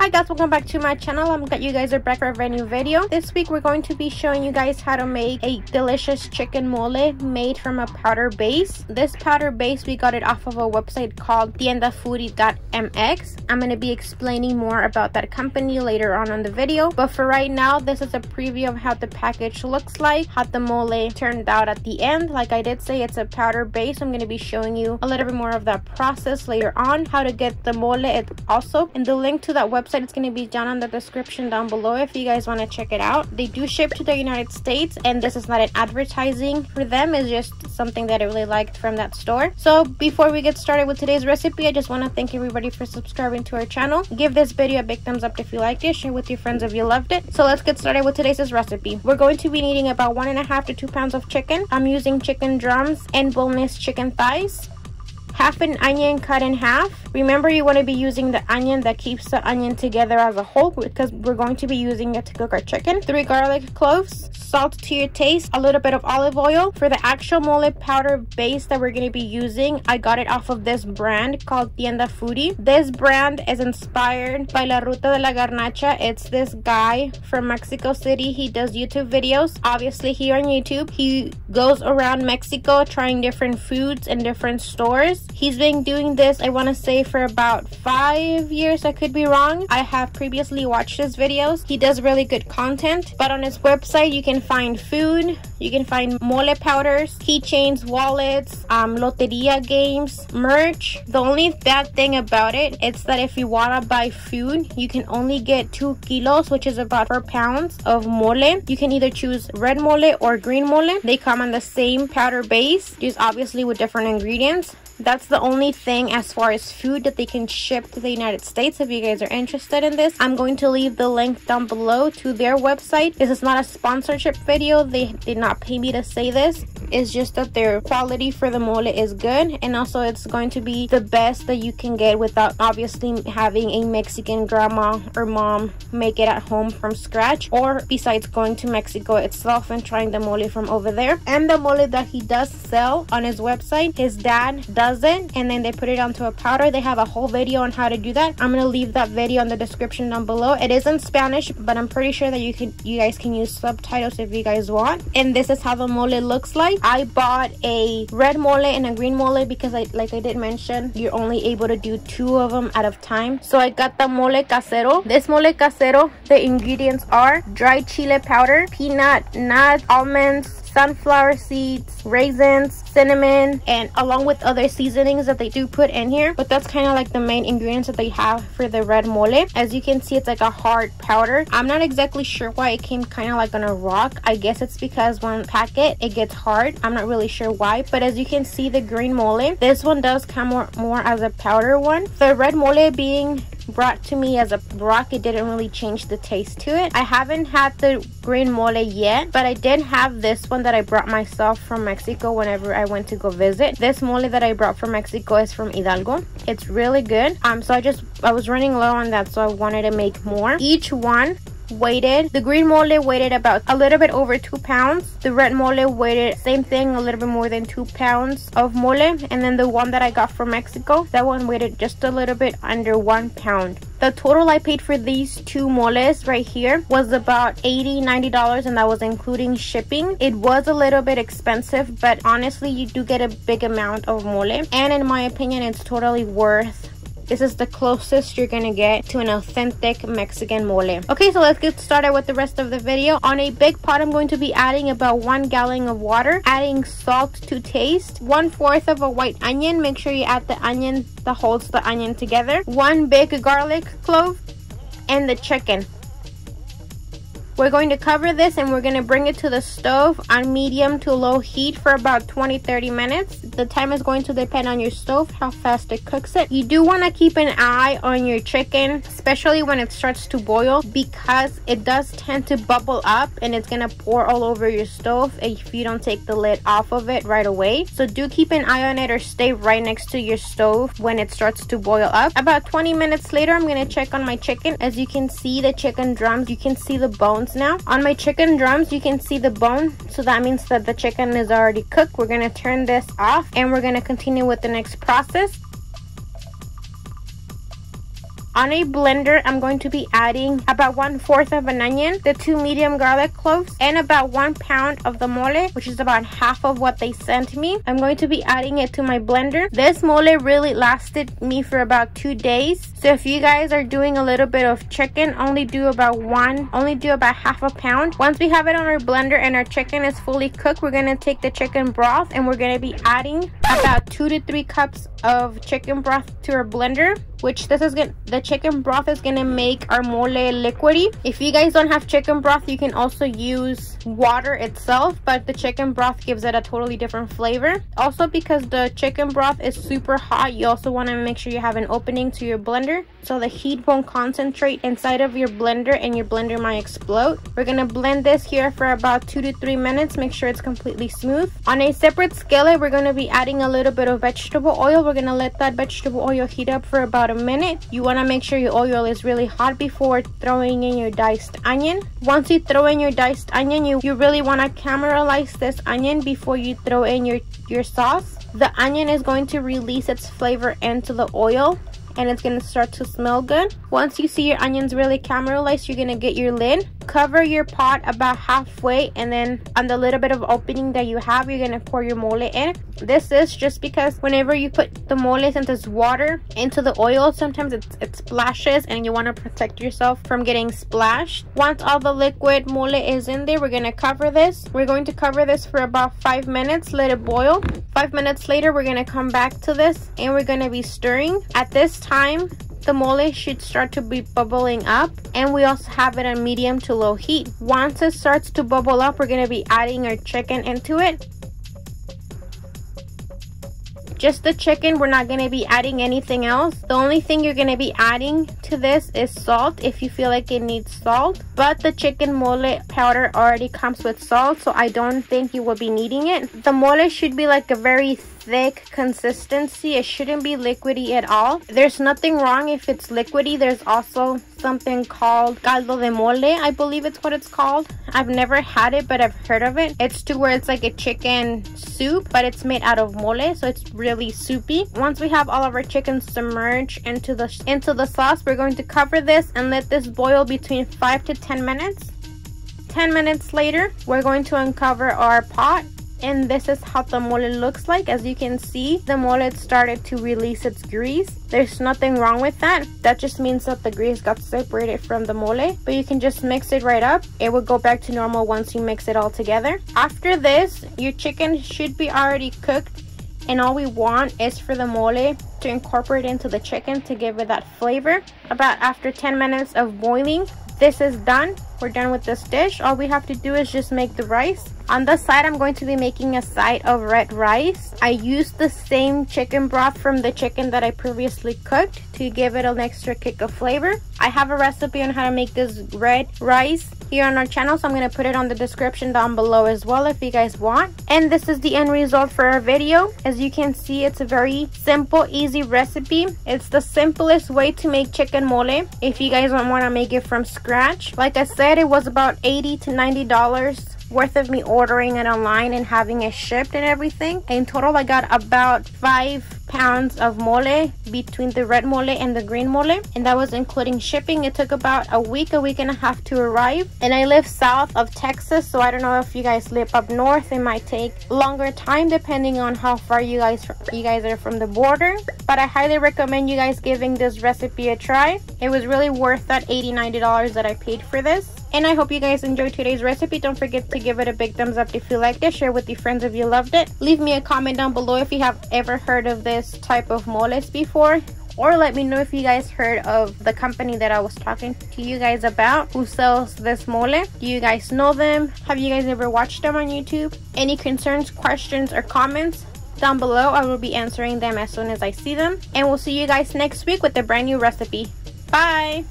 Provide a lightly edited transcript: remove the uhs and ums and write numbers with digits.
Hi guys, welcome back to my channel. I'm glad you guys are back for a brand new video. This week we're going to be showing you guys how to make a delicious chicken mole made from a powder base. This powder base, we got it off of a website called tiendafoodie.mx. I'm going to be explaining more about that company later on in the video, but for right now this is a preview of how the package looks like, how the mole turned out at the end. Like I did say, it's a powder base. I'm going to be showing you a little bit more of that process later on, how to get the mole also, and the link to that website is going to be down in the description down below if you guys want to check it out. They do ship to the United States, and this is not an advertising for them, it's just something that I really liked from that store. So before we get started with today's recipe, I just want to thank everybody for subscribing to our channel. Give this video a big thumbs up if you liked it, share with your friends if you loved it. So let's get started with today's recipe. We're going to be needing about 1.5 to 2 pounds of chicken. I'm using chicken drums and boneless chicken thighs. Half an onion cut in half. Remember, you want to be using the onion that keeps the onion together as a whole, because we're going to be using it to cook our chicken. 3 garlic cloves, salt to your taste, a little bit of olive oil. For the actual mole powder base that we're going to be using, I got it off of this brand called Tienda Foodie. This brand is inspired by La Ruta de la Garnacha. It's this guy from Mexico City. He does YouTube videos. Obviously here on YouTube, he goes around Mexico trying different foods in different stores. He's been doing this, I want to say, for about 5 years. I could be wrong. I have previously watched his videos. He does really good content, but on his website you can find food, you can find mole powders, keychains, wallets, loteria games, merch. The only bad thing about it is that if you want to buy food, you can only get 2 kilos, which is about 4 pounds of mole. You can either choose red mole or green mole. They come on the same powder base, just obviously with different ingredients. That's the only thing as far as food that they can ship to the United States. If you guys are interested in this, I'm going to leave the link down below to their website. This is not a sponsorship video. They did not pay me to say this. It's just that their quality for the mole is good, and also it's going to be the best that you can get without obviously having a Mexican grandma or mom make it at home from scratch, or besides going to Mexico itself and trying the mole from over there. And the mole that he does sell on his website, his dad does it, and then they put it onto a powder. They have a whole video on how to do that. I'm gonna leave that video in the description down below. It is in Spanish, but I'm pretty sure that you guys can use subtitles if you guys want. And this is how the mole looks like. I bought a red mole and a green mole because like I did mention, you're only able to do 2 of them at a time. So I got the mole casero. This mole casero, the ingredients are dried chile powder, peanut, nuts, almonds, sunflower seeds, raisins, cinnamon, and along with other seasonings that they do put in here. But that's kind of like the main ingredients that they have for the red mole. As you can see, it's like a hard powder. I'm not exactly sure why it came kind of like on a rock. I guess it's because when you pack it, it gets hard. I'm not really sure why, but as you can see, the green mole, this one does come more as a powder one. The red mole being brought to me as a rock, it didn't really change the taste to it. I haven't had the green mole yet, but I did have this one that I brought myself from Mexico whenever I went to go visit. This mole that I brought from Mexico is from Hidalgo. It's really good. So I was running low on that, so I wanted to make more. Each one weighted, the green mole weighted about a little bit over 2 pounds. The red mole weighted same thing, a little bit more than 2 pounds of mole. And then the one that I got from Mexico, that one weighted just a little bit under 1 pound. The total I paid for these 2 moles right here was about $80-90, and that was including shipping. It was a little bit expensive, but honestly you do get a big amount of mole, and in my opinion it's totally worth. This is the closest you're gonna get to an authentic Mexican mole. Okay, so let's get started with the rest of the video. On a big pot, I'm going to be adding about 1 gallon of water, adding salt to taste, 1/4 of a white onion. Make sure you add the onion that holds the onion together, 1 big garlic clove, and the chicken. We're going to cover this and we're going to bring it to the stove on medium to low heat for about 20-30 minutes. The time is going to depend on your stove, how fast it cooks it. You do want to keep an eye on your chicken, especially when it starts to boil, because it does tend to bubble up and it's going to pour all over your stove if you don't take the lid off of it right away. So do keep an eye on it or stay right next to your stove when it starts to boil up. About 20 minutes later, I'm going to check on my chicken. As you can see, the chicken drums, you can see the bones now. On my chicken drums, you can see the bone, so that means that the chicken is already cooked. We're going to turn this off and we're going to continue with the next process. On a blender, I'm going to be adding about 1/4 of an onion, the 2 medium garlic cloves, and about 1 pound of the mole, which is about half of what they sent me. I'm going to be adding it to my blender. This mole really lasted me for about 2 days. So if you guys are doing a little bit of chicken, only do about half a pound. Once we have it on our blender and our chicken is fully cooked, we're gonna take the chicken broth and we're gonna be adding about 2 to 3 cups of chicken broth to our blender, which the chicken broth is gonna make our mole liquidy. If you guys don't have chicken broth, you can also use water itself, but the chicken broth gives it a totally different flavor. Also, because the chicken broth is super hot, you also want to make sure you have an opening to your blender so the heat won't concentrate inside of your blender and your blender might explode. We're gonna blend this here for about 2 to 3 minutes. Make sure it's completely smooth. On a separate skillet, we're gonna be adding a little bit of vegetable oil. We're gonna let that vegetable oil heat up for about a minute. You want to make sure your oil is really hot before throwing in your diced onion. Once you throw in your diced onion, you really want to caramelize this onion before you throw in your sauce. The onion is going to release its flavor into the oil and it's going to start to smell good. Once you see your onions really caramelized, you're going to get your lid. Cover your pot about halfway, and then on the little bit of opening that you have, you're going to pour your mole in. This is just because whenever you put the mole, since it's water, into the oil, sometimes it splashes and you want to protect yourself from getting splashed. Once all the liquid mole is in there, we're going to cover this. We're going to cover this for about 5 minutes, let it boil. 5 minutes later, we're going to come back to this and we're going to be stirring. At this time, the mole should start to be bubbling up, and we also have it on medium to low heat. Once it starts to bubble up, we're going to be adding our chicken into it. Just the chicken, we're not going to be adding anything else. The only thing you're going to be adding to this is salt if you feel like it needs salt, but the chicken mole powder already comes with salt, so I don't think you will be needing it. The mole should be like a very thick consistency. It shouldn't be liquidy at all. There's nothing wrong if it's liquidy. There's also something called caldo de mole, I believe it's what it's called. I've never had it, but I've heard of it. It's to where it's like a chicken soup, but it's made out of mole, so it's really soupy. Once we have all of our chicken submerged into the sauce, we're going to cover this and let this boil between 5 to 10 minutes. 10 minutes later, we're going to uncover our pot, and this is how the mole looks like. As you can see, the mole started to release its grease. There's nothing wrong with that. That just means that the grease got separated from the mole, but you can just mix it right up. It will go back to normal once you mix it all together. After this, your chicken should be already cooked, and all we want is for the mole to incorporate into the chicken to give it that flavor. About after 10 minutes of boiling, this is done. We're done with this dish. All we have to do is just make the rice. On the side, I'm going to be making a side of red rice. I used the same chicken broth from the chicken that I previously cooked to give it an extra kick of flavor. I have a recipe on how to make this red rice here on our channel, so I'm going to put it on the description down below as well if you guys want. And this is the end result for our video. As you can see, it's a very simple, easy recipe. It's the simplest way to make chicken mole if you guys don't want to make it from scratch. Like I said, it was about $80 to $90 worth of me ordering it online and having it shipped and everything. In total, I got about 5 pounds of mole between the red mole and the green mole, and that was including shipping. It took about a week and a half to arrive, and I live south of Texas, so I don't know if you guys live up north. It might take longer time depending on how far you guys are from the border, but I highly recommend you guys giving this recipe a try. It was really worth that $80-90 that I paid for this. And I hope you guys enjoyed today's recipe. Don't forget to give it a big thumbs up if you liked it. Share with your friends if you loved it. Leave me a comment down below if you have ever heard of this type of moles before. Or let me know if you guys heard of the company that I was talking to you guys about who sells this mole. Do you guys know them? Have you guys ever watched them on YouTube? Any concerns, questions, or comments? Down below, I will be answering them as soon as I see them. And we'll see you guys next week with a brand new recipe. Bye!